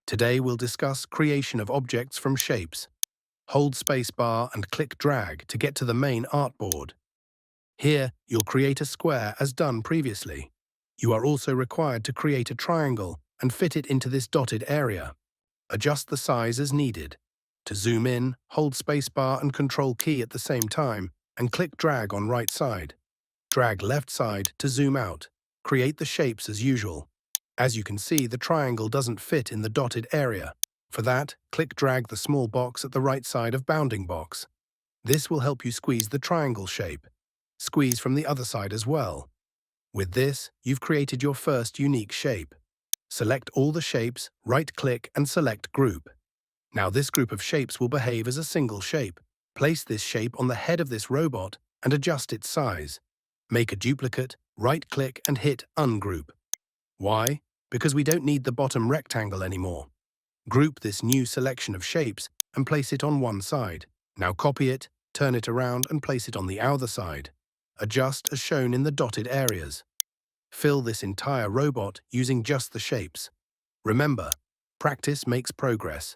Today we'll discuss creation of objects from shapes. Hold spacebar and click drag to get to the main artboard. Here, you'll create a square as done previously. You are also required to create a triangle and fit it into this dotted area. Adjust the size as needed. To zoom in, hold spacebar and Control key at the same time and click drag on right side. Drag left side to zoom out. Create the shapes as usual. As you can see, the triangle doesn't fit in the dotted area. For that, click drag the small box at the right side of bounding box. This will help you squeeze the triangle shape. Squeeze from the other side as well. With this, you've created your first unique shape. Select all the shapes, right-click and select Group. Now this group of shapes will behave as a single shape. Place this shape on the head of this robot and adjust its size. Make a duplicate, right-click and hit Ungroup. Why? Because we don't need the bottom rectangle anymore. Group this new selection of shapes and place it on one side. Now copy it, turn it around and place it on the other side. Adjust as shown in the dotted areas. Fill this entire robot using just the shapes. Remember, practice makes progress.